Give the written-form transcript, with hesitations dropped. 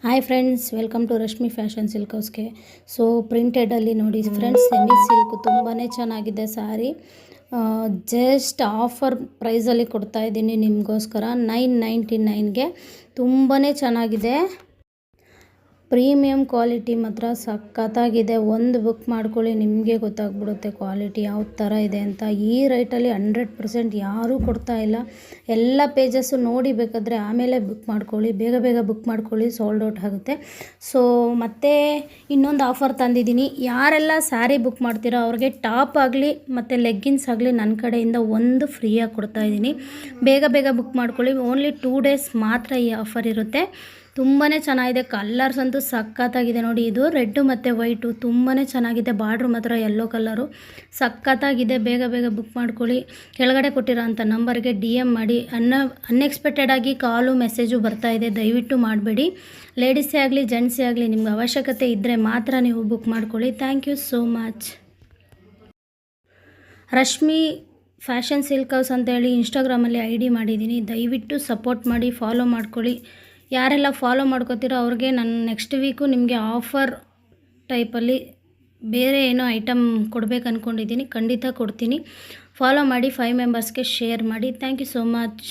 Hi friends, welcome to Rashmi fashion silk ಹೌಸ್ಗೆ. So ಪ್ರಿಂಟೆಡಲ್ಲಿ ನೋಡಿ ಫ್ರೆಂಡ್ಸ್, ಸೆಮಿ ಸಿಲ್ಕ್ ತುಂಬಾ ಚೆನ್ನಾಗಿದೆ ಸ್ಯಾರಿ. ಜಸ್ಟ್ ಆಫರ್ ಪ್ರೈಸಲ್ಲಿ ಕೊಡ್ತಾಯಿದ್ದೀನಿ ನಿಮಗೋಸ್ಕರ 999ಗೆ. ತುಂಬಾ ಚೆನ್ನಾಗಿದೆ, ಪ್ರೀಮಿಯಂ ಕ್ವಾಲಿಟಿ ಮಾತ್ರ ಸಖತ್ತಾಗಿದೆ. ಒಂದು ಬುಕ್ ಮಾಡ್ಕೊಳ್ಳಿ, ನಿಮಗೆ ಗೊತ್ತಾಗ್ಬಿಡುತ್ತೆ ಕ್ವಾಲಿಟಿ ಯಾವ ಥರ ಇದೆ ಅಂತ. ಈ ರೇಟಲ್ಲಿ 100% ಯಾರೂ ಕೊಡ್ತಾ ಇಲ್ಲ. ಎಲ್ಲ ಪೇಜಸ್ಸು ನೋಡಿ ಬೇಕಾದರೆ ಆಮೇಲೆ ಬುಕ್ ಮಾಡ್ಕೊಳ್ಳಿ, ಬೇಗ ಬೇಗ ಬುಕ್ ಮಾಡ್ಕೊಳ್ಳಿ, ಸೋಲ್ಡ್ ಔಟ್ ಆಗುತ್ತೆ. ಸೊ ಮತ್ತೆ ಇನ್ನೊಂದು ಆಫರ್ ತಂದಿದ್ದೀನಿ. ಯಾರೆಲ್ಲ ಸ್ಯಾರಿ ಬುಕ್ ಮಾಡ್ತೀರೋ ಅವ್ರಿಗೆ ಟಾಪ್ ಆಗಲಿ ಮತ್ತು ಲೆಗ್ಗಿನ್ಸ್ ಆಗಲಿ ನನ್ನ ಕಡೆಯಿಂದ ಒಂದು ಫ್ರೀಯಾಗಿ ಕೊಡ್ತಾಯಿದ್ದೀನಿ. ಬೇಗ ಬೇಗ ಬುಕ್ ಮಾಡ್ಕೊಳ್ಳಿ. ಓನ್ಲಿ 2 ಡೇಸ್ ಮಾತ್ರ ಈ ಆಫರ್ ಇರುತ್ತೆ. ತುಂಬಾ ಚೆನ್ನಾಗಿದೆ. ಕಲ್ಲರ್ಸ್ ಅಂತೂ ಸಖತ್ತಾಗಿದೆ ನೋಡಿ. ಇದು ರೆಡ್ಡು ಮತ್ತು ವೈಟು ತುಂಬಾ ಚೆನ್ನಾಗಿದೆ. ಬಾರ್ಡ್ರು ಮಾತ್ರ ಯೆಲ್ಲೋ ಕಲರು ಸಖತ್ತಾಗಿದೆ. ಬೇಗ ಬೇಗ ಬುಕ್ ಮಾಡ್ಕೊಳ್ಳಿ. ಕೆಳಗಡೆ ಕೊಟ್ಟಿರೋ ಅಂಥ ನಂಬರ್ಗೆ DM ಮಾಡಿ. ಅನ್ಎಕ್ಸ್ಪೆಕ್ಟೆಡಾಗಿ ಕಾಲು ಮೆಸೇಜು ಬರ್ತಾಯಿದೆ, ದಯವಿಟ್ಟು ಮಾಡಬೇಡಿ. ಲೇಡೀಸೇ ಆಗಲಿ ಜೆಂಟ್ಸೇ ಆಗಲಿ, ನಿಮ್ಗೆ ಅವಶ್ಯಕತೆ ಇದ್ದರೆ ಮಾತ್ರ ನೀವು ಬುಕ್ ಮಾಡ್ಕೊಳ್ಳಿ. Thank you so much. Rashmi fashion silk house ಅಂತೇಳಿ ಇನ್ಸ್ಟಾಗ್ರಾಮಲ್ಲಿ ID ಮಾಡಿದ್ದೀನಿ. ದಯವಿಟ್ಟು ಸಪೋರ್ಟ್ ಮಾಡಿ, ಫಾಲೋ ಮಾಡ್ಕೊಳ್ಳಿ. ಯಾರೆಲ್ಲ ಫಾಲೋ ಮಾಡ್ಕೋತೀರೋ ಅವ್ರಿಗೆ ನಾನು ನೆಕ್ಸ್ಟ್ ವೀಕು ನಿಮಗೆ ಆಫರ್ ಟೈಪಲ್ಲಿ ಬೇರೆ ಏನೋ ಐಟಮ್ ಕೊಡಬೇಕು ಅಂದ್ಕೊಂಡಿದ್ದೀನಿ. ಖಂಡಿತ ಕೊಡ್ತೀನಿ. ಫಾಲೋ ಮಾಡಿ, 5 ಮೆಂಬರ್ಸ್ಗೆ ಶೇರ್ ಮಾಡಿ. Thank you so much.